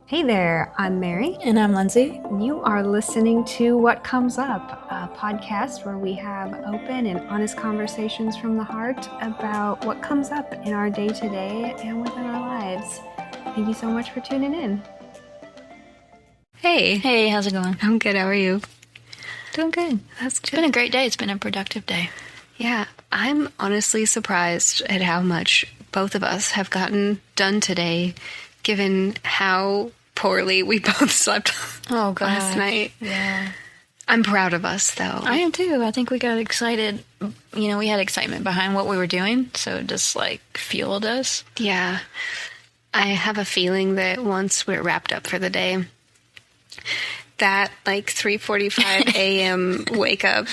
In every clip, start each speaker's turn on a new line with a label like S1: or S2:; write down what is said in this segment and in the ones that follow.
S1: Hey there, I'm Mary.
S2: And I'm Lindsay.
S1: And you are listening to What Comes Up, a podcast where we have open and honest conversations from the heart about what comes up in our day-to-day and within our lives. Thank you so much for tuning in. Hey.
S2: Hey, how's it going?
S1: I'm good. How are you?
S2: Doing good.
S1: That's good.
S2: It's been a great day. It's been a productive day.
S1: Yeah, I'm honestly surprised at how much both of us have gotten done today, given how poorly we both slept last night.
S2: Yeah.
S1: I'm proud of us, though.
S2: I am too. I think we got excited. You know, we had excitement behind what we were doing, so it just fueled us.
S1: Yeah. I have a feeling that once we're wrapped up for the day, that 3:45 a.m. wake up,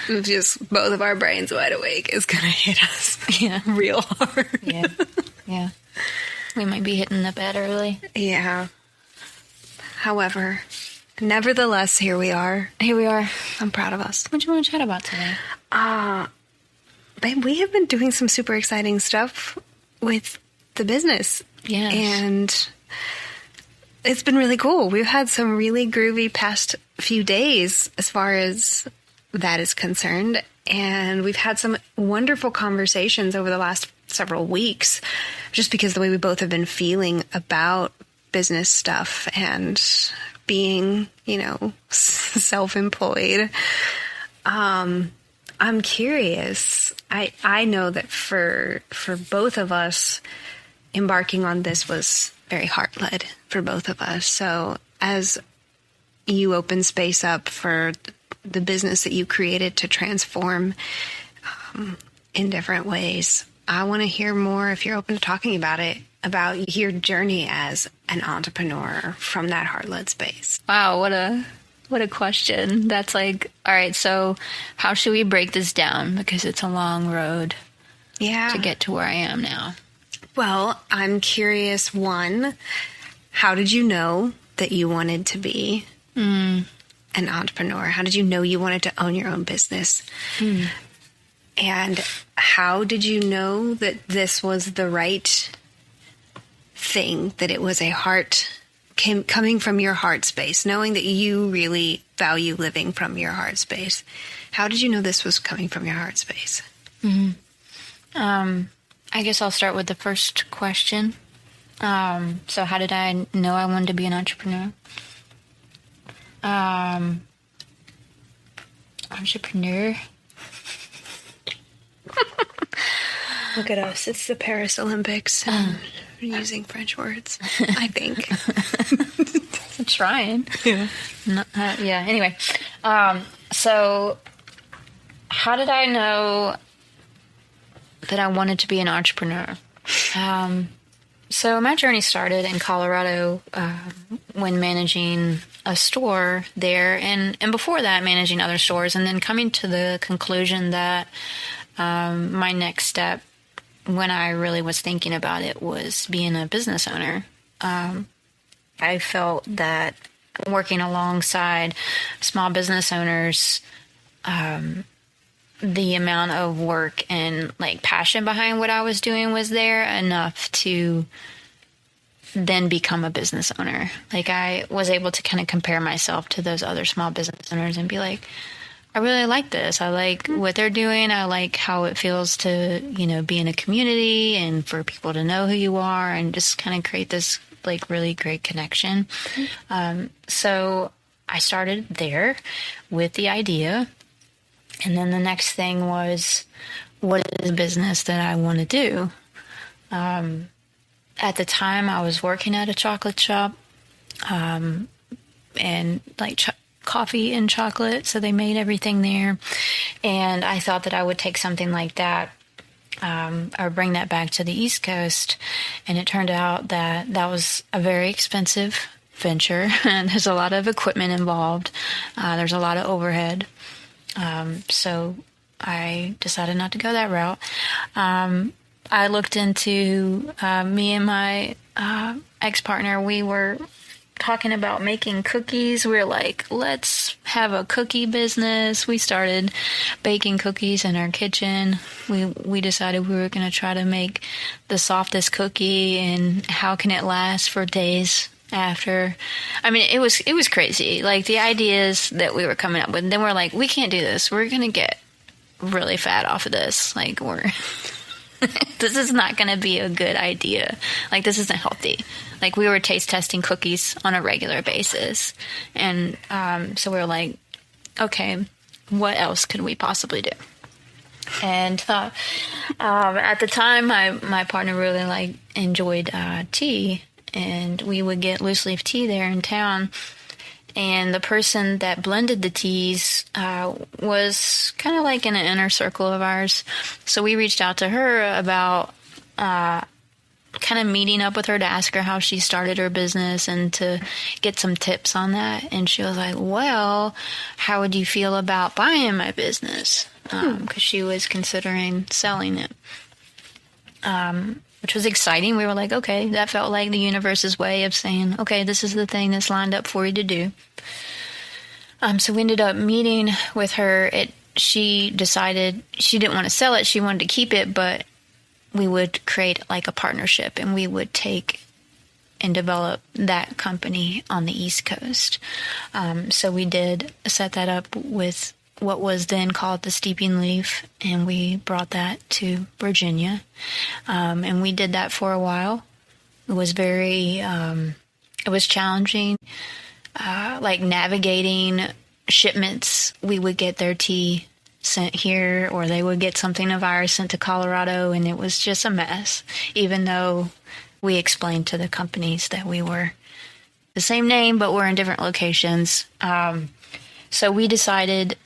S1: just both of our brains wide awake, is going to hit us real hard.
S2: Yeah. We might be hitting the bed early.
S1: Yeah. However, nevertheless, here we are. I'm proud of us.
S2: What do you want to chat about today?
S1: Babe, we have been doing some super exciting stuff with the business.
S2: Yes.
S1: And it's been really cool. We've had some really groovy past few days as far as that is concerned. And we've had some wonderful conversations over the last several weeks, just because the way we both have been feeling about business stuff and being, self-employed. I'm curious. I know that for both of us, embarking on this was very heart-led for both of us. So as you open space up for the business that you created to transform in different ways, I want to hear more, if you're open to talking about it, about your journey as an entrepreneur from that heart-led space.
S2: Wow, what a question. That's all right, so how should we break this down? Because it's a long road to get to where I am now.
S1: Well, I'm curious, one, how did you know that you wanted to be an entrepreneur? How did you know you wanted to own your own business? And how did you know that this was the right thing, that it was coming from your heart space, knowing that you really value living from your heart space? How did you know this was coming from your heart space?
S2: I guess I'll start with the first question. So how did I know I wanted to be an entrepreneur? Entrepreneur.
S1: Look at us. It's the Paris Olympics. And we're using French words, I think.
S2: I'm trying.
S1: Yeah.
S2: Anyway. So how did I know that I wanted to be an entrepreneur? So my journey started in Colorado when managing a store there, and before that managing other stores, and then coming to the conclusion that my next step, when I really was thinking about it, was being a business owner. I felt that working alongside small business owners, the amount of work and passion behind what I was doing was there enough to then become a business owner. I was able to kind of compare myself to those other small business owners and be like, I really like this. I like what they're doing. I like how it feels to, be in a community and for people to know who you are and just kind of create this really great connection. So I started there with the idea. And then the next thing was, what is the business that I want to do? At the time, I was working at a chocolate shop, and coffee and chocolate, so they made everything there. And I thought that I would take something like that, or bring that back to the East Coast. And it turned out that was a very expensive venture, and there's a lot of equipment involved. There's a lot of overhead. So I decided not to go that route. I looked into, me and my ex-partner, we were talking about making cookies. We were like, let's have a cookie business. We started baking cookies in our kitchen. We decided we were going to try to make the softest cookie, and how can it last for days after. I mean, it was crazy. Like, the ideas that we were coming up with, and then we're like, we can't do this. We're going to get really fat off of this. Like, this is not going to be a good idea. Like, this isn't healthy. Like, we were taste testing cookies on a regular basis. And so we were like, okay, what else could we possibly do? And at the time, my partner really enjoyed tea, and we would get loose leaf tea there in town. And the person that blended the teas was kind of like in an inner circle of ours. So we reached out to her about kind of meeting up with her to ask her how she started her business and to get some tips on that. And she was like, well, how would you feel about buying my business? Because she was considering selling it, which was exciting. We were like, okay, that felt like the universe's way of saying, okay, this is the thing that's lined up for you to do. So we ended up meeting with her. She decided she didn't want to sell it. She wanted to keep it, but we would create like a partnership, and we would take and develop that company on the East Coast. So we did set that up with what was then called the Steeping Leaf, and we brought that to Virginia. And we did that for a while. It was it was challenging, like navigating shipments. We would get their tea sent here, or they would get something of ours sent to Colorado, and it was just a mess, even though we explained to the companies that we were the same name, but we're in different locations. So we decided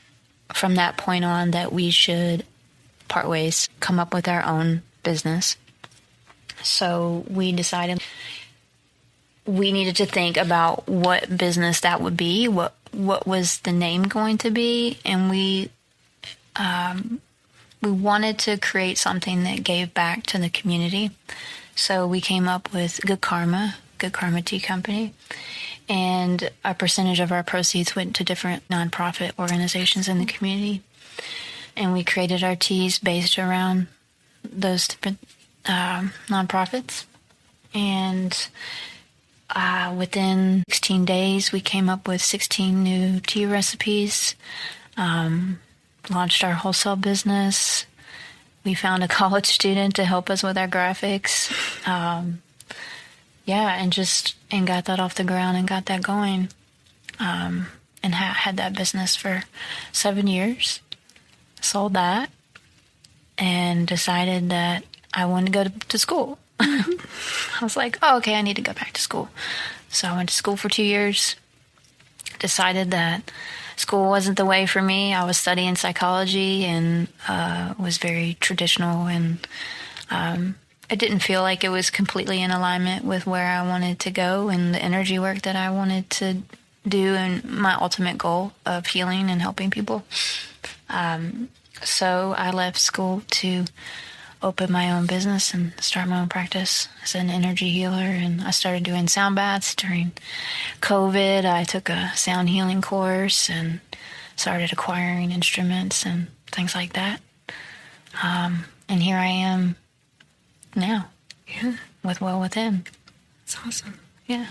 S2: from that point on that we should part ways, come up with our own business. So we decided we needed to think about what business that would be, what was the name going to be, and we wanted to create something that gave back to the community. So we came up with Good Karma Tea Company, and a percentage of our proceeds went to different nonprofit organizations in the community. And we created our teas based around those different nonprofits. And within 16 days, we came up with 16 new tea recipes. Launched our wholesale business. We found a college student to help us with our graphics. And got that off the ground and got that going. And had that business for 7 years. Sold that and decided that I wanted to go to school. I was like, oh, okay, I need to go back to school. So I went to school for 2 years. Decided that school wasn't the way for me. I was studying psychology and was very traditional, and it didn't feel like it was completely in alignment with where I wanted to go and the energy work that I wanted to do and my ultimate goal of healing and helping people. So I left school to open my own business and start my own practice as an energy healer. And I started doing sound baths during COVID. I took a sound healing course and started acquiring instruments and things like that. And here I am now.
S1: Yeah.
S2: With Well Within.
S1: That's awesome.
S2: Yeah.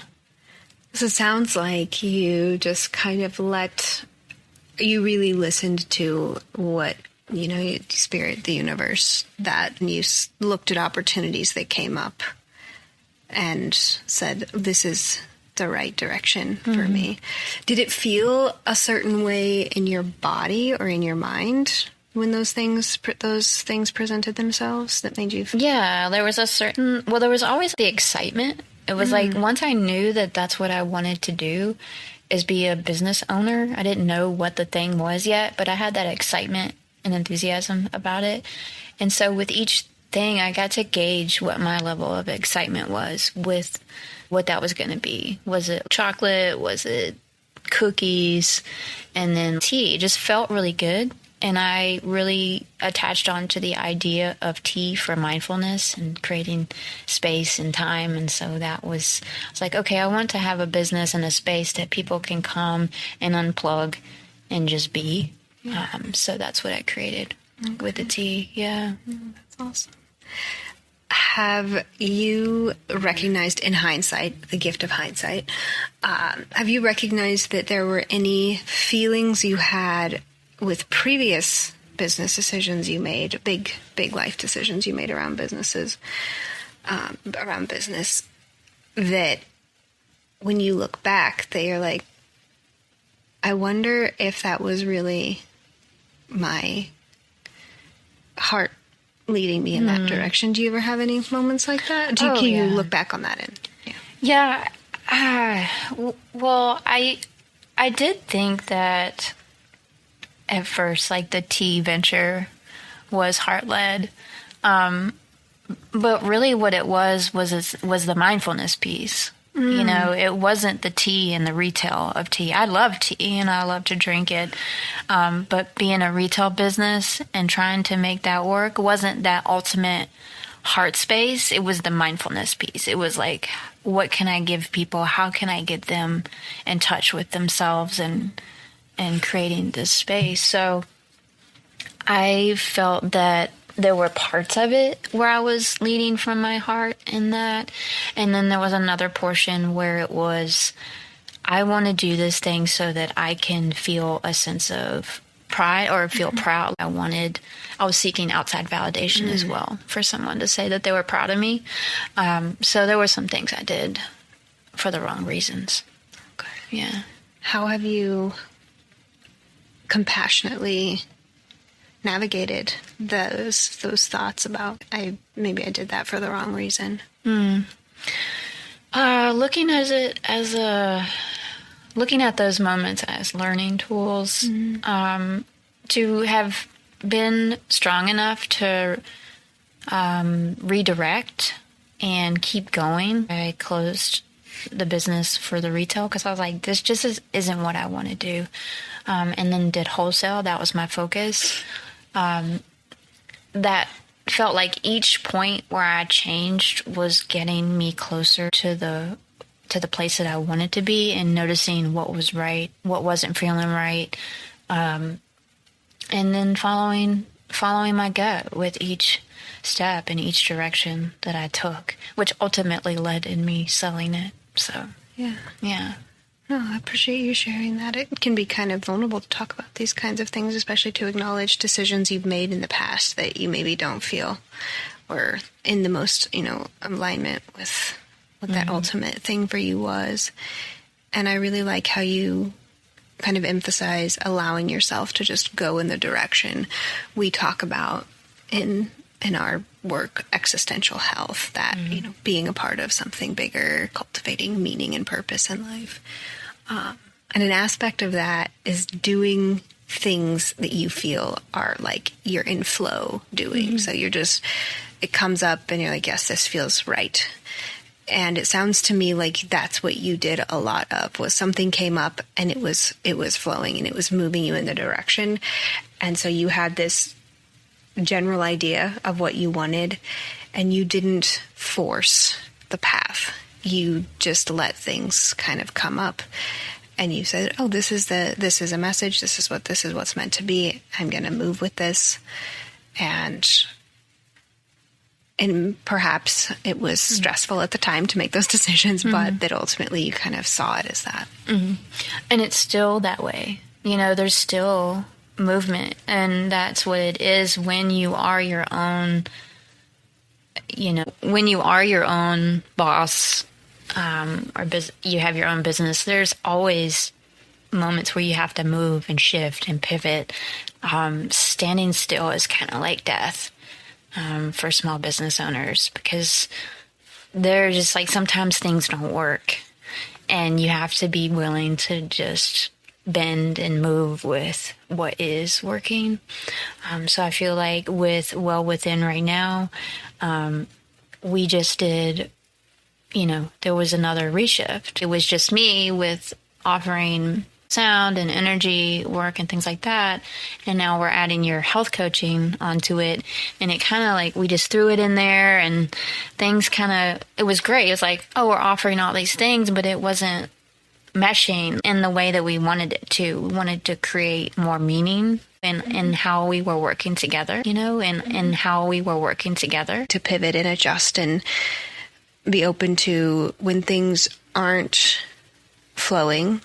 S1: So it sounds like you just kind of you really listened to what, spirit, the universe, that you looked at opportunities that came up and said, this is the right direction for me. Did it feel a certain way in your body or in your mind when those things presented themselves that made you feel?
S2: Yeah, there was there was always the excitement. It was like once I knew that that's what I wanted to do, is be a business owner. I didn't know what the thing was yet, but I had that excitement and enthusiasm about it. And so with each thing, I got to gauge what my level of excitement was with what that was going to be. Was it chocolate? Was it cookies? And then tea. It just felt really good. And I really attached on to the idea of tea for mindfulness and creating space and time. And so I was like, okay, I want to have a business and a space that people can come and unplug and just be. So that's what I created with the tea. Yeah.
S1: That's awesome. have you recognized in hindsight, the gift of hindsight, have you recognized that there were any feelings you had with previous business decisions you made, big life decisions you made around business, that when you look back, that you're like, I wonder if that was really my heart leading me in that direction. Do you ever have any moments like that? Can you look back on that?
S2: Well, I did think that at first, like, the tea venture was heart-led. But really what it was the mindfulness piece. You know, it wasn't the tea and the retail of tea. I love tea and I love to drink it. But being a retail business and trying to make that work wasn't that ultimate heart space. It was the mindfulness piece. It was like, what can I give people? How can I get them in touch with themselves and creating this space? So I felt that there were parts of it where I was leading from my heart in that. And then there was another portion where it was, I want to do this thing so that I can feel a sense of pride or feel proud. I was seeking outside validation as well for someone to say that they were proud of me. So there were some things I did for the wrong reasons.
S1: Okay.
S2: Yeah.
S1: How have you compassionately navigated those thoughts about maybe I did that for the wrong reason?
S2: Looking at those moments as learning tools, to have been strong enough to redirect and keep going. I closed the business for the retail because I was like, this just isn't what I want to do. And then did wholesale. That was my focus. That felt like each point where I changed was getting me closer to the place that I wanted to be, and noticing what was right, what wasn't feeling right, and then following my gut with each step in each direction that I took, which ultimately led in me selling it. So yeah.
S1: No, I appreciate you sharing that. It can be kind of vulnerable to talk about these kinds of things, especially to acknowledge decisions you've made in the past that you maybe don't feel or in the most, alignment with what that ultimate thing for you was. And I really like how you kind of emphasize allowing yourself to just go in the direction we talk about in our work, existential health, that, being a part of something bigger, cultivating meaning and purpose in life. And an aspect of that is doing things that you feel are like you're in flow doing. So it comes up and you're like, yes, this feels right. And it sounds to me like that's what you did a lot of, was something came up and it was flowing and it was moving you in the direction. And so you had this general idea of what you wanted, and you didn't force the path. You just let things kind of come up, and you said, "Oh, this is a message. This is what's meant to be. I'm going to move with this." And perhaps it was stressful at the time to make those decisions, but that ultimately you kind of saw it as that.
S2: And it's still that way. There's still movement, and that's what it is when you are your own, when you are your own boss, or you have your own business, there's always moments where you have to move and shift and pivot. Standing still is kind of like death for small business owners, because they're just like, sometimes things don't work and you have to be willing to just bend and move with what is working. So I feel like with Well Within right now, we just did, there was another reshift. It was just me with offering sound and energy work and things like that. And now we're adding your health coaching onto it. And it kind of like, we just threw it in there, and things it was great. It was like, oh, we're offering all these things, but it wasn't meshing in the way that we wanted it to. We wanted to create more meaning in how we were working together, and how we were working together.
S1: To pivot and adjust and be open to when things aren't flowing,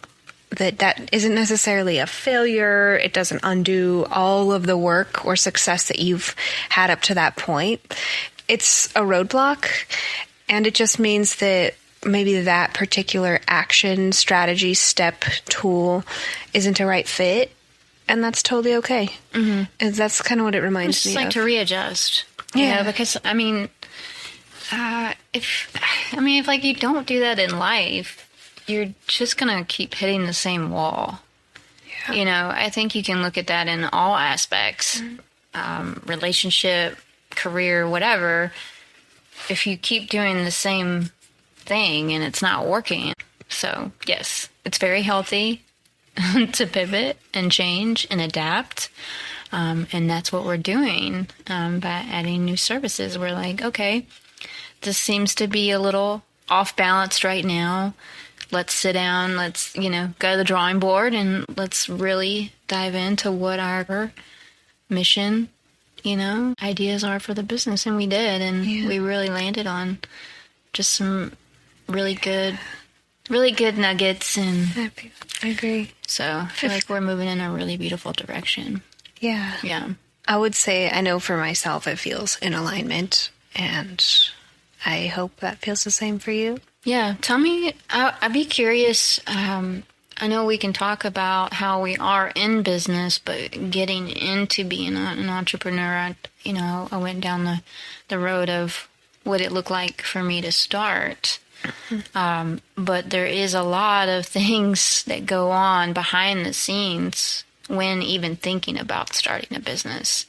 S1: that isn't necessarily a failure. It doesn't undo all of the work or success that you've had up to that point. It's a roadblock, and it just means that maybe that particular action, strategy, step, tool isn't a right fit, and that's totally okay. Mm-hmm. And that's kind of what it reminds me of.
S2: It's like to readjust.
S1: Yeah.
S2: Because, if like you don't do that in life, you're just going to keep hitting the same wall. Yeah. I think you can look at that in all aspects, relationship, career, whatever. If you keep doing the same thing and it's not working. So, yes, it's very healthy to pivot and change and adapt. And that's what we're doing by adding new services. We're like, okay, this seems to be a little off balanced right now. Let's sit down, let's, go to the drawing board and let's really dive into what our mission, ideas are for the business. And we did. And we really landed on just some really good nuggets. And
S1: I agree.
S2: So I feel like we're moving in a really beautiful direction.
S1: Yeah.
S2: Yeah.
S1: I would say, I know for myself, it feels in alignment, and I hope that feels the same for you.
S2: Yeah. Tell me, I'd be curious. I know we can talk about how we are in business, but getting into being an entrepreneur, I went down the road of what it looked like for me to start. But there is a lot of things that go on behind the scenes when even thinking about starting a business.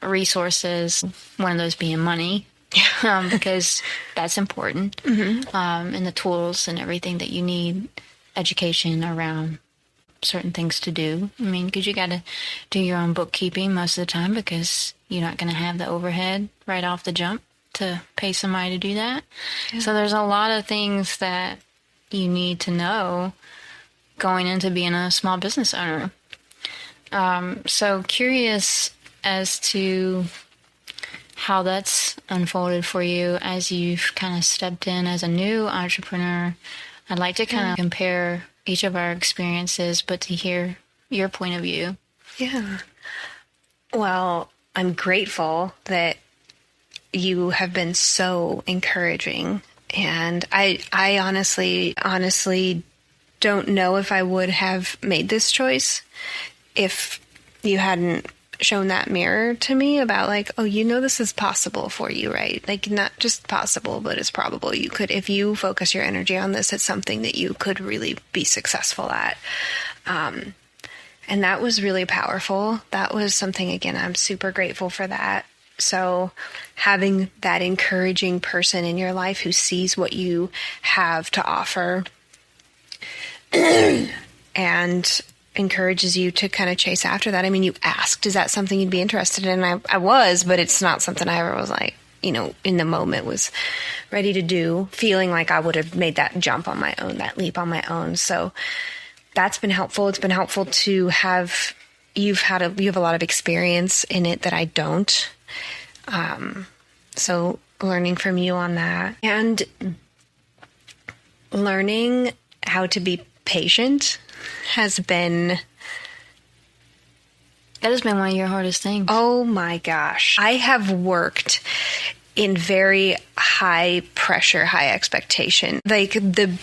S2: Resources, one of those being money. Because that's important. Mm-hmm. And the tools and everything that you need, education around certain things to do. Because you got to do your own bookkeeping most of the time because you're not going to have the overhead right off the jump to pay somebody to do that. Yeah. So there's a lot of things that you need to know going into being a small business owner. So curious as to how that's unfolded for you as you've kind of stepped in as a new entrepreneur. I'd like to kind of compare each of our experiences, but to hear your point of view.
S1: Yeah. Well, I'm grateful that you have been so encouraging. And I honestly don't know if I would have made this choice if you hadn't shown that mirror to me about like, oh, this is possible for you, right? Like not just possible, but it's probable. You could, if you focus your energy on this, it's something that you could really be successful at. And that was really powerful. That was something, again, I'm super grateful for that. So having that encouraging person in your life who sees what you have to offer and encourages you to kind of chase after that. You asked, is that something you'd be interested in? And I was, but it's not something I ever was like, in the moment was ready to do, feeling like I would have made that jump on my own, that leap on my own. So that's been helpful. It's been helpful to have, you have a lot of experience in it that I don't. So learning from you on that and learning how to be patient has been...
S2: That has been one of your hardest things.
S1: Oh my gosh. I have worked in very high pressure, high expectation. Like the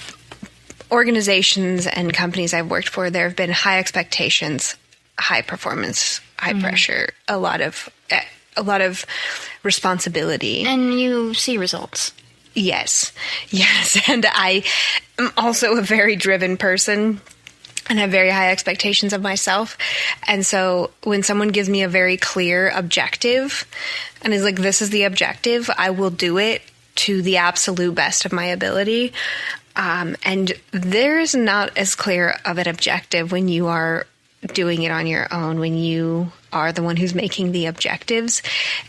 S1: organizations and companies I've worked for, there have been high expectations, high performance, high pressure, a lot of responsibility.
S2: And you see results.
S1: Yes. And I am also a very driven person and have very high expectations of myself. And so when someone gives me a very clear objective and is like, this is the objective, I will do it to the absolute best of my ability. And there is not as clear of an objective when you are doing it on your own, when you are the one who's making the objectives.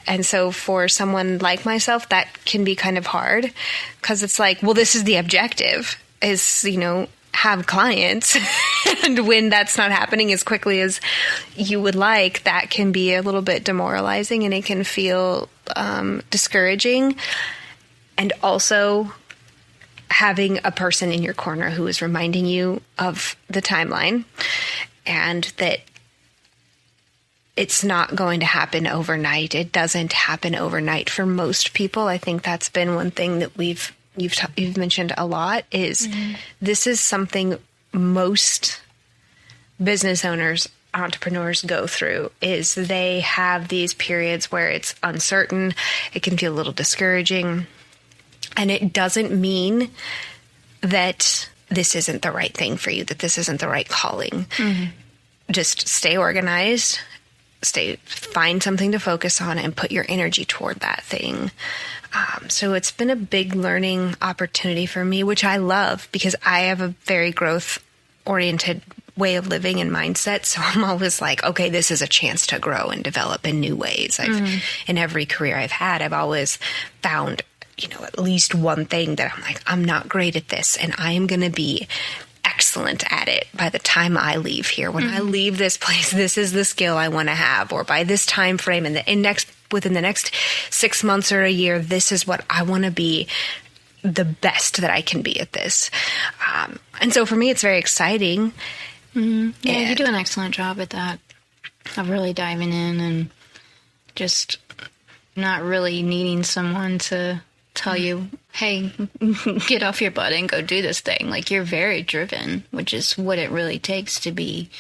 S1: And so for someone like myself, that can be kind of hard because it's like, well, this is the objective is, have clients. And when that's not happening as quickly as you would like, that can be a little bit demoralizing and it can feel discouraging. And also having a person in your corner who is reminding you of the timeline and that it's not going to happen overnight. It doesn't happen overnight for most people. I think that's been one thing that you've mentioned a lot is this is something most business owners, entrepreneurs go through is they have these periods where it's uncertain. It can feel a little discouraging. And it doesn't mean that this isn't the right thing for you, that this isn't the right calling. Just stay organized, find something to focus on and put your energy toward that thing. So it's been a big learning opportunity for me, which I love because I have a very growth-oriented way of living and mindset. So I'm always like, okay, this is a chance to grow and develop in new ways. In every career I've had, I've always found, at least one thing that I'm like, I'm not great at this and I am going to be excellent at it by the time I leave here. When I leave this place, this is the skill I want to have, or by this time frame within the next 6 months or a year, this is what I want to be the best that I can be at this. And so for me, it's very exciting.
S2: Yeah, you do an excellent job at that, of really diving in and just not really needing someone to tell you, hey, get off your butt and go do this thing. Like, you're very driven, which is what it really takes to be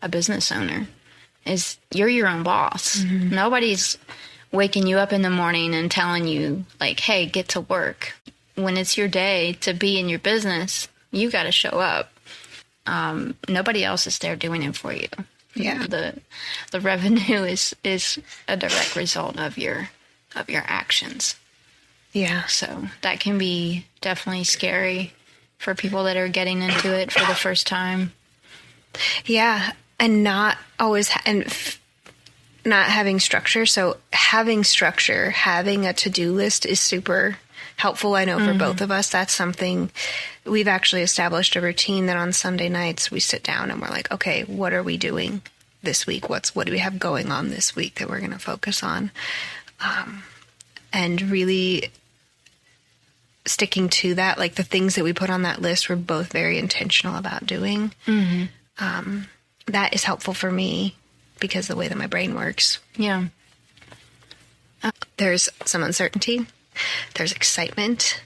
S2: a business owner, is you're your own boss. Nobody's waking you up in the morning and telling you, like, hey, get to work. When it's your day to be in your business, you got to show up. Nobody else is there doing it for you.
S1: Yeah.
S2: The revenue is a direct result of your actions.
S1: Yeah.
S2: So that can be definitely scary for people that are getting into it for the first time.
S1: Yeah. And not always, not having structure. So having structure, having a to-do list is super helpful. I know for both of us, that's something we've actually established a routine that on Sunday nights we sit down and we're like, okay, what are we doing this week? What do we have going on this week that we're going to focus on? And really sticking to that, like the things that we put on that list, we're both very intentional about doing. That is helpful for me because of the way that my brain works.
S2: Yeah.
S1: There's some uncertainty. There's excitement.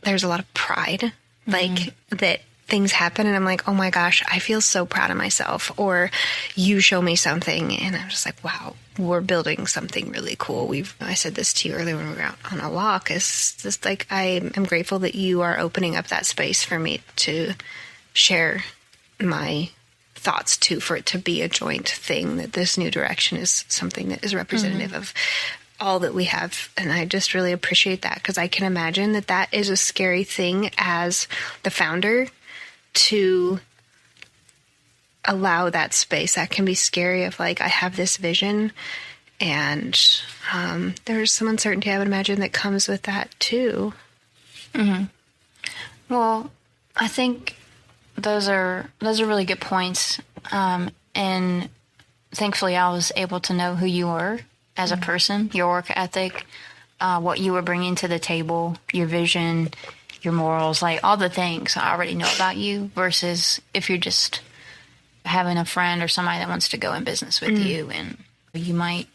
S1: There's a lot of pride, like that things happen and I'm like, oh my gosh, I feel so proud of myself. Or you show me something and I'm just like, wow, we're building something really cool. I said this to you earlier when we were out on a walk, is just like, I am grateful that you are opening up that space for me to share my thoughts to, for it to be a joint thing, that this new direction is something that is representative of all that we have. And I just really appreciate that because I can imagine that that is a scary thing as the founder to allow that space. That can be scary of like, I have this vision and there's some uncertainty I would imagine that comes with that too.
S2: Well, I think those are really good points. And thankfully I was able to know who you were as a person, your work ethic, what you were bringing to the table, your vision, your morals, like all the things I already know about you, versus if you're just having a friend or somebody that wants to go in business with you and you might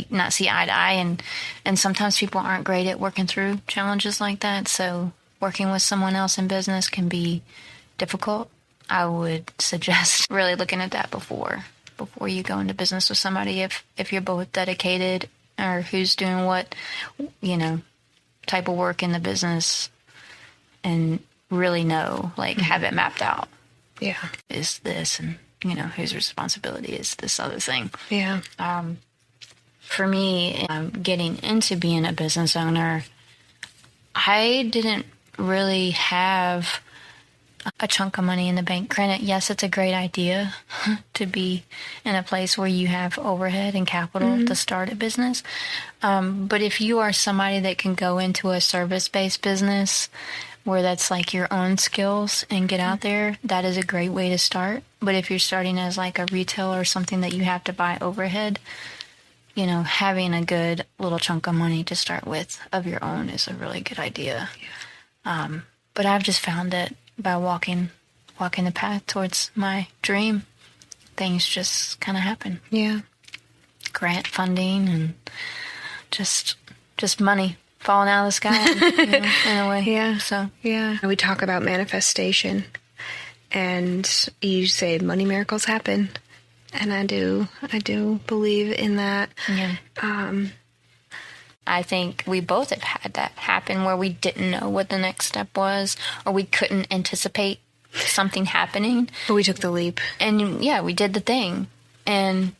S2: not see eye to eye. And sometimes people aren't great at working through challenges like that. So working with someone else in business can be difficult. I would suggest really looking at that before you go into business with somebody, if you're both dedicated or who's doing what, type of work in the business, and really know, like, have it mapped out.
S1: Yeah.
S2: Is this, and, whose responsibility is this other thing.
S1: Yeah.
S2: For me, getting into being a business owner, I didn't really have a chunk of money in the bank. Granted, yes, it's a great idea to be in a place where you have overhead and capital to start a business. But if you are somebody that can go into a service-based business where that's like your own skills and get out there, that is a great way to start. But if you're starting as like a retail or something that you have to buy overhead, having a good little chunk of money to start with of your own is a really good idea. Yeah. But I've just found that by walking the path towards my dream, things just kind of happen.
S1: Yeah.
S2: Grant funding and just money falling out of the sky, in a way.
S1: Yeah.
S2: So
S1: yeah, we talk about manifestation, and you say money miracles happen, and I do believe in that.
S2: Yeah. I think we both have had that happen where we didn't know what the next step was, or we couldn't anticipate something happening.
S1: But we took the leap,
S2: and we did the thing, and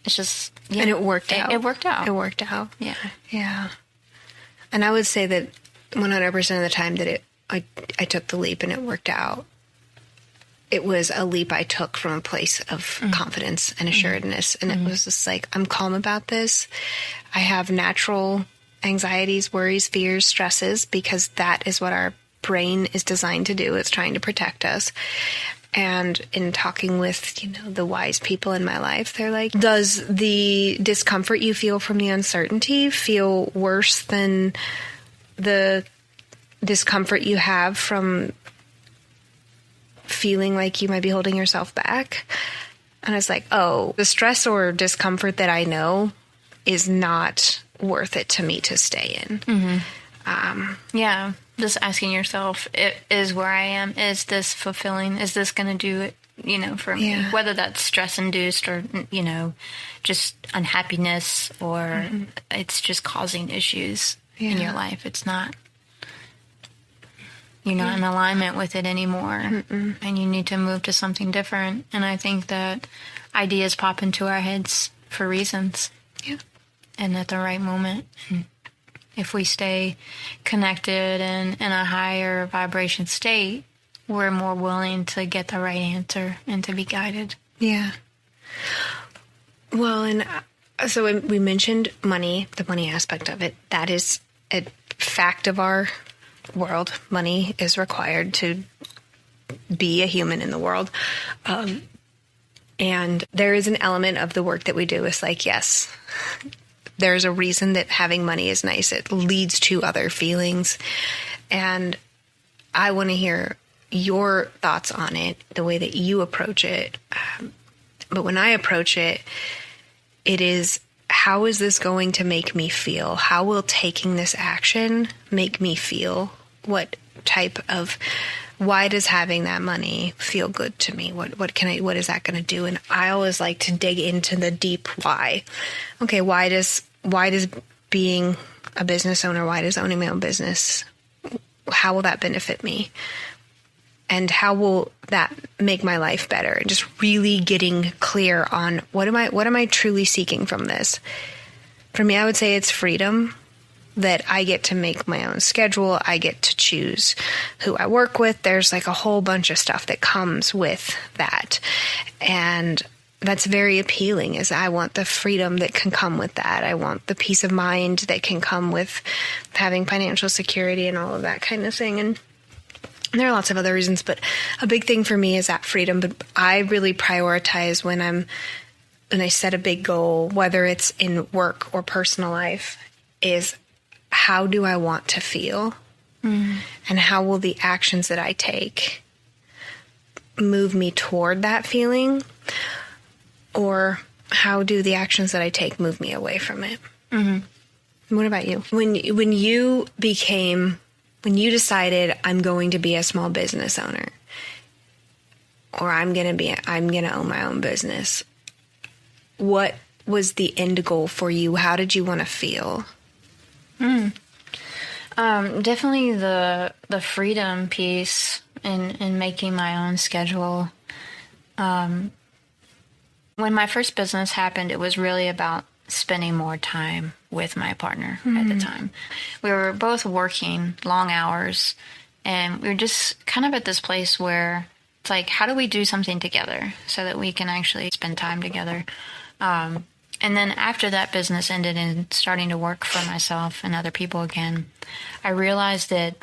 S2: it's just
S1: and it worked out.
S2: It worked out.
S1: It worked out.
S2: Yeah.
S1: Yeah. And I would say that 100% of the time that I took the leap and it worked out, it was a leap I took from a place of confidence and assuredness. And it was just like, I'm calm about this. I have natural anxieties, worries, fears, stresses, because that is what our brain is designed to do. It's trying to protect us. And in talking with, the wise people in my life, they're like, does the discomfort you feel from the uncertainty feel worse than the discomfort you have from feeling like you might be holding yourself back? And I was like, oh, the stress or discomfort that I know is not worth it to me to stay in.
S2: Yeah. Just asking yourself, is where I am, is this fulfilling? Is this going to do it, for me? Whether that's stress-induced or, just unhappiness, or it's just causing issues in your life. It's not, you're not in alignment with it anymore, and you need to move to something different. And I think that ideas pop into our heads for reasons.
S1: Yeah.
S2: And at the right moment. If we stay connected and in a higher vibration state, we're more willing to get the right answer and to be guided.
S1: Yeah. Well, and so we mentioned money, the money aspect of it. That is a fact of our world. Money is required to be a human in the world. And there is an element of the work that we do. It's like, yes, there's a reason that having money is nice. It leads to other feelings. And I want to hear your thoughts on it, the way that you approach it. But when I approach it, it is, how is this going to make me feel? How will taking this action make me feel? What type of, why does having that money feel good to me? What is that going to do? And I always like to dig into the deep why. Okay, why does being a business owner, why does owning my own business, how will that benefit me? And how will that make my life better? And just really getting clear on what am I truly seeking from this? For me, I would say it's freedom, that I get to make my own schedule. I get to choose who I work with. There's like a whole bunch of stuff that comes with that. And that's very appealing, is I want the freedom that can come with that. I want the peace of mind that can come with having financial security and all of that kind of thing. And there are lots of other reasons, but a big thing for me is that freedom. But I really prioritize when I set a big goal, whether it's in work or personal life, is how do I want to feel? And how will the actions that I take move me toward that feeling? Or how do the actions that I take move me away from it? What about you? When you decided I'm going to be a small business owner, or I'm going to own my own business, what was the end goal for you? How did you want to feel?
S2: Definitely the freedom piece in making my own schedule. When my first business happened, it was really about spending more time with my partner at the time. We were both working long hours, and we were just kind of at this place where it's like, how do we do something together so that we can actually spend time together? And then after that business ended and starting to work for myself and other people again, I realized that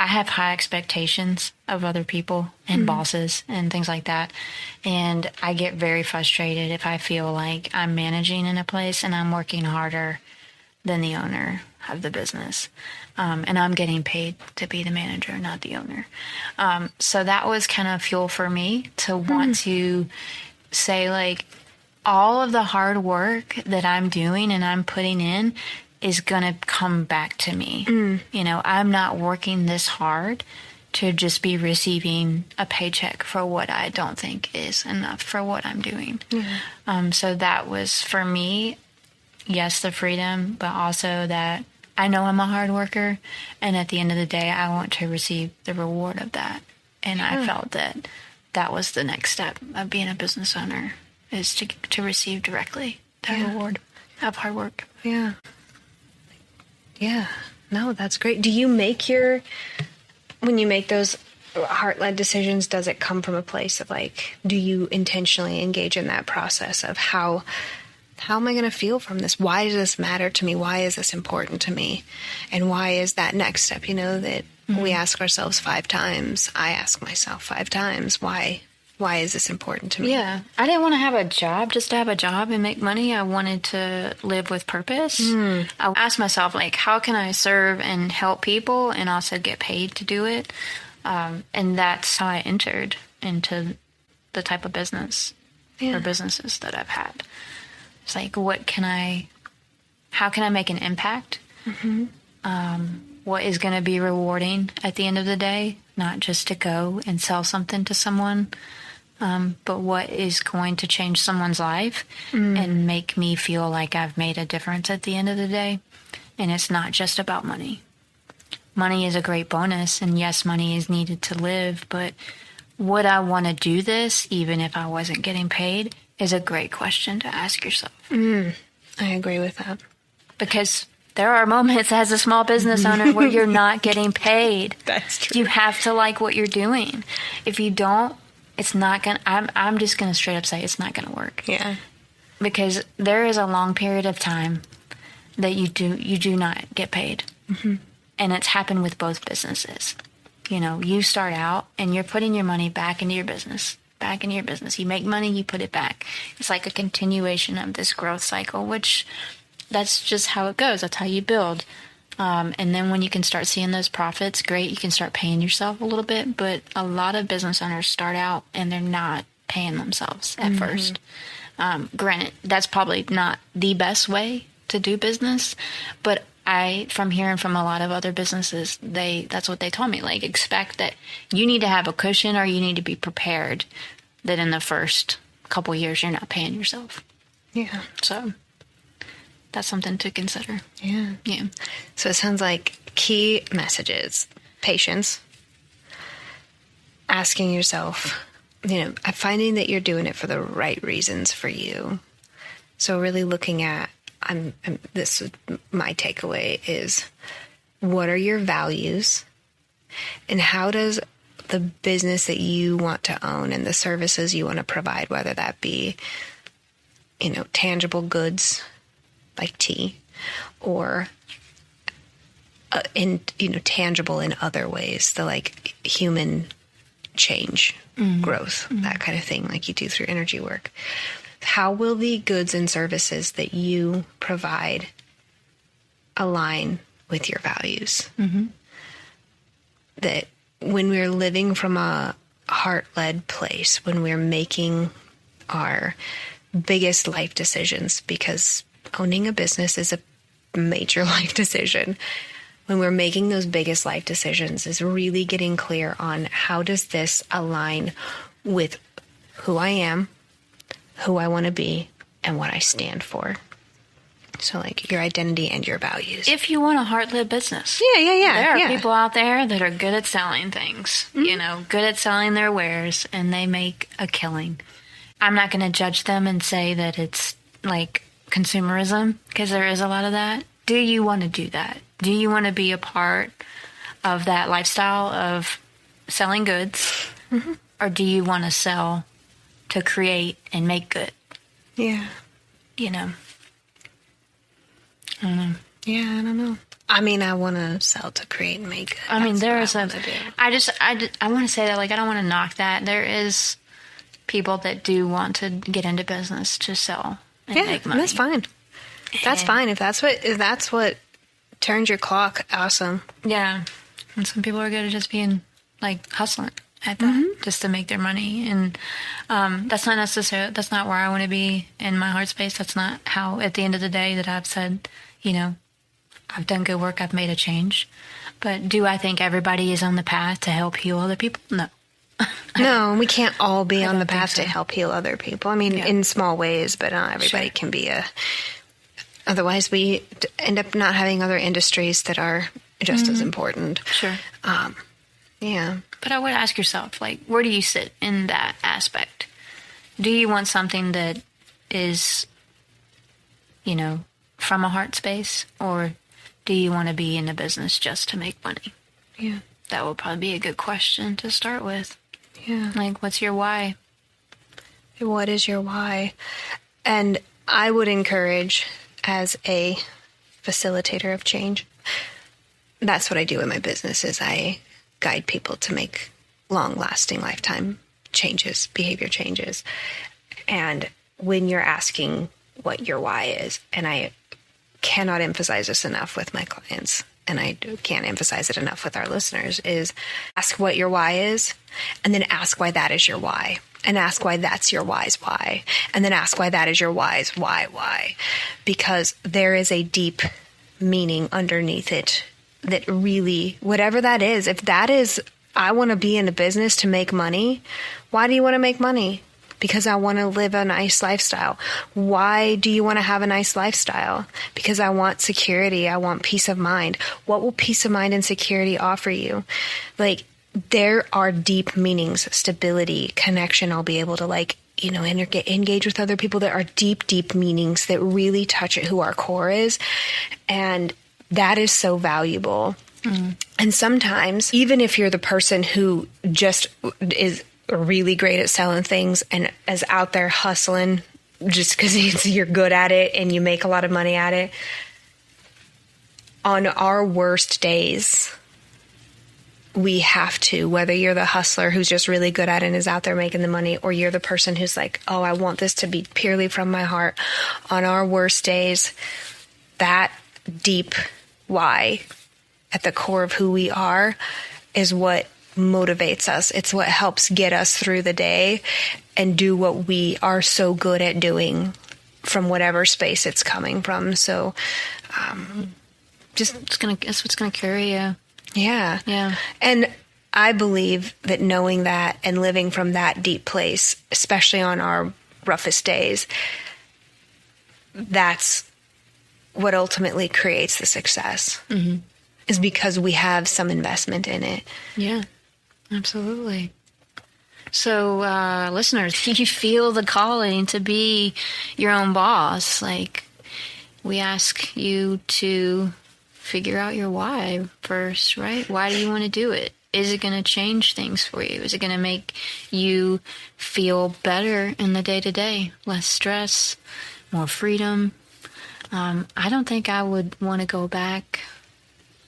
S2: I have high expectations of other people and bosses and things like that. And I get very frustrated if I feel like I'm managing in a place and I'm working harder than the owner of the business. And I'm getting paid to be the manager, not the owner. So that was kind of fuel for me to want to say, like, all of the hard work that I'm doing and I'm putting in is going to come back to me. You know, I'm not working this hard to just be receiving a paycheck for what I don't think is enough for what I'm doing. So that was, for me, yes, the freedom, but also that I know I'm a hard worker, and at the end of the day, I want to receive the reward of that. And I felt that that was the next step of being a business owner, is to receive directly that reward of hard work.
S1: Yeah. No, that's great. Do you when you make those heart-led decisions, does it come from a place of, like, do you intentionally engage in that process of how am I going to feel from this? Why does this matter to me? Why is this important to me? And why is that next step, that we ask ourselves 5 times? I ask myself 5 times, why is this important to me?
S2: Yeah. I didn't want to have a job just to have a job and make money. I wanted to live with purpose. I asked myself, like, how can I serve and help people and also get paid to do it? And that's how I entered into the type of business or businesses that I've had. It's like, how can I make an impact? What is going to be rewarding at the end of the day? Not just to go and sell something to someone, but what is going to change someone's life and make me feel like I've made a difference at the end of the day. And it's not just about money. Money is a great bonus, and yes, money is needed to live, but would I want to do this even if I wasn't getting paid is a great question to ask yourself.
S1: I agree with that.
S2: Because there are moments as a small business owner where you're not getting paid.
S1: That's true.
S2: You have to like what you're doing. If you don't, it's not going to, I'm just going to straight up say it's not going to work.
S1: Yeah.
S2: Because there is a long period of time that you do not get paid. And it's happened with both businesses. You start out and you're putting your money back into your business. You make money, you put it back. It's like a continuation of this growth cycle, which that's just how it goes. That's how you build. And then when you can start seeing those profits, great, you can start paying yourself a little bit. But a lot of business owners start out and they're not paying themselves at first. Granted, that's probably not the best way to do business, but from hearing from a lot of other businesses, that's what they told me. Like, expect that you need to have a cushion, or you need to be prepared that in the first couple years you're not paying yourself.
S1: Yeah.
S2: So that's something to consider.
S1: Yeah.
S2: Yeah.
S1: So it sounds like key messages: patience, asking yourself, finding that you're doing it for the right reasons for you. So really looking at, this is my takeaway, is what are your values, and how does the business that you want to own and the services you want to provide, whether that be, tangible goods like tea, or tangible in other ways, the like human change, growth, that kind of thing, like you do through energy work. How will the goods and services that you provide align with your values? That when we're living from a heart-led place, when we're making our biggest life decisions, because owning a business is a major life decision. When we're making those biggest life decisions, is really getting clear on how does this align with who I am, who I want to be, and what I stand for. So like your identity and your values.
S2: If you want a heart-led business.
S1: Yeah.
S2: There are people out there that are good at selling things, good at selling their wares, and they make a killing. I'm not going to judge them and say that it's like consumerism, because there is a lot of that. Do you want to do that? Do you want to be a part of that lifestyle of selling goods? Or do you want to sell to create and make good?
S1: Yeah.
S2: I don't know.
S1: Yeah, I don't know. I mean, I want to sell to create and make.
S2: I mean, there is
S1: I
S2: want to say that, like, I don't want to knock that. There is people that do want to get into business to sell and make money.
S1: That's fine. That's fine. If that's what turns your clock, awesome.
S2: Yeah. And some people are good at just being, like, hustling at that, just to make their money. And that's not where I want to be in my heart space. That's not how, at the end of the day, that I've said, you know, I've done good work, I've made a change. But do I think everybody is on the path to help heal other people? No.
S1: No, we can't all be on the path to help heal other people. I mean, in small ways, but not everybody can be otherwise we end up not having other industries that are just as important.
S2: Sure.
S1: Yeah.
S2: But I would ask yourself, like, where do you sit in that aspect? Do you want something that is, you know, from a heart space, or do you want to be in the business just to make money?
S1: Yeah.
S2: That would probably be a good question to start with.
S1: Yeah.
S2: Like, what's your why?
S1: What is your why? And I would encourage, as a facilitator of change, that's what I do in my business, is I guide people to make long-lasting lifetime changes, behavior changes. And when you're asking what your why is, and I cannot emphasize this enough with my clients, and I can't emphasize it enough with our listeners, is ask what your why is, and then ask why that is your why, and ask why that's your why's why, and then ask why that is your why's why. Because there is a deep meaning underneath it that really, whatever that is, if that is, I want to be in a business to make money, why do you want to make money? Because I want to live a nice lifestyle. Why do you want to have a nice lifestyle? Because I want security. I want peace of mind. What will peace of mind and security offer you? Like, there are deep meanings, stability, connection. I'll be able to, like, you know, engage with other people. There are deep, deep meanings that really touch at who our core is. And that is so valuable. And sometimes, even if you're the person who just is really great at selling things and is out there hustling just because you're good at it and you make a lot of money at it, on our worst days, we have to, whether you're the hustler who's just really good at it and is out there making the money, or you're the person who's like, oh, I want this to be purely from my heart. On our worst days, that deep why at the core of who we are is what motivates us. It's what helps get us through the day and do what we are so good at doing from whatever space it's coming from. So,
S2: that's what's gonna carry you.
S1: Yeah.
S2: Yeah.
S1: And I believe that knowing that and living from that deep place, especially on our roughest days, that's what ultimately creates the success. Is because we have some investment in it.
S2: Yeah, absolutely. So, listeners, do you feel the calling to be your own boss? Like, we ask you to figure out your why first, right? Why do you want to do it? Is it going to change things for you? Is it going to make you feel better in the day-to-day? Less stress, more freedom? I don't think I would want to go back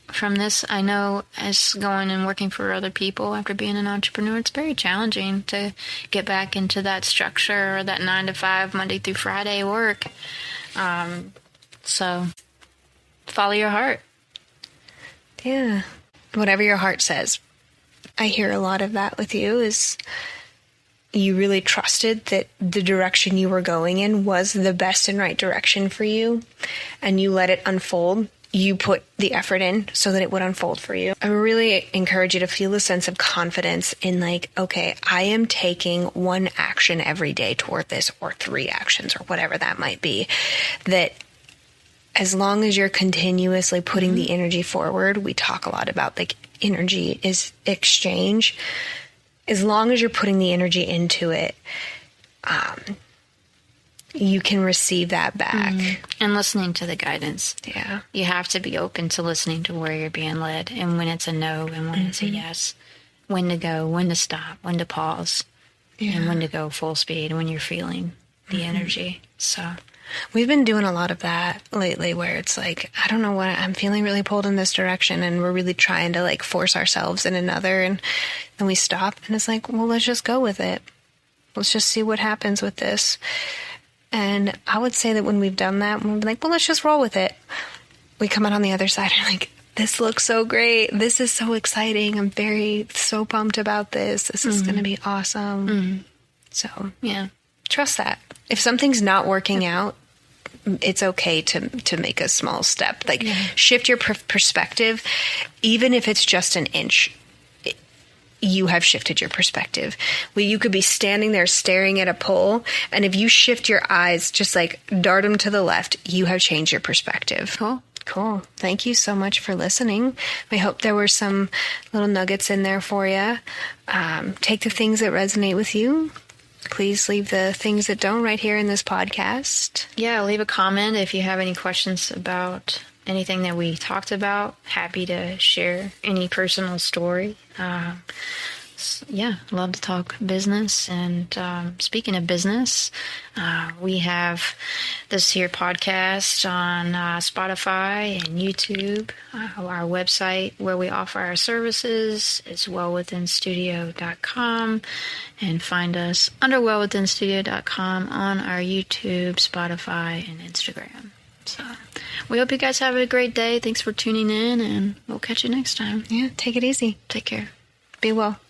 S2: from this. I know, as going and working for other people after being an entrepreneur, it's very challenging to get back into that structure or that 9-to-5 Monday through Friday work. So follow your heart.
S1: Yeah. Whatever your heart says. I hear a lot of that with you, is you really trusted that the direction you were going in was the best and right direction for you, and you let it unfold. You put the effort in so that it would unfold for you. I really encourage you to feel a sense of confidence in, like, okay, I am taking one action every day toward this, or 3 actions, or whatever that might be. That as long as you're continuously putting the energy forward, we talk a lot about, like, energy is exchange. As long as you're putting the energy into it, you can receive that back.
S2: And listening to the guidance.
S1: Yeah.
S2: You have to be open to listening to where you're being led, and when it's a no and when it's a yes. When to go, when to stop, when to pause, and when to go full speed when you're feeling the energy. So
S1: We've been doing a lot of that lately where it's like, I don't know what, I'm feeling really pulled in this direction and we're really trying to like force ourselves in another, and then we stop and it's like, well, let's just go with it. Let's just see what happens with this. And I would say that when we've done that, we'll be like, well, let's just roll with it. We come out on the other side and like, this looks so great. This is so exciting. I'm so pumped about this. This is going to be awesome. So, yeah, trust that. If something's not working out, it's okay to make a small step. Like, shift your perspective. Even if it's just an inch, you have shifted your perspective. Well, you could be standing there staring at a pole, and if you shift your eyes, just like dart them to the left, you have changed your perspective. Cool. Thank you so much for listening. We hope there were some little nuggets in there for you. Take the things that resonate with you. Please leave the things that don't right here in this podcast.
S2: Yeah, leave a comment if you have any questions about anything that we talked about. Happy to share any personal story. Love to talk business. And speaking of business, we have this here podcast on Spotify and YouTube. Our website where we offer our services is wellwithinstudio.com, and find us under wellwithinstudio.com on our YouTube, Spotify, and Instagram. So we hope you guys have a great day. Thanks for tuning in, and we'll catch you next time.
S1: Yeah, take it easy.
S2: Take care.
S1: Be well.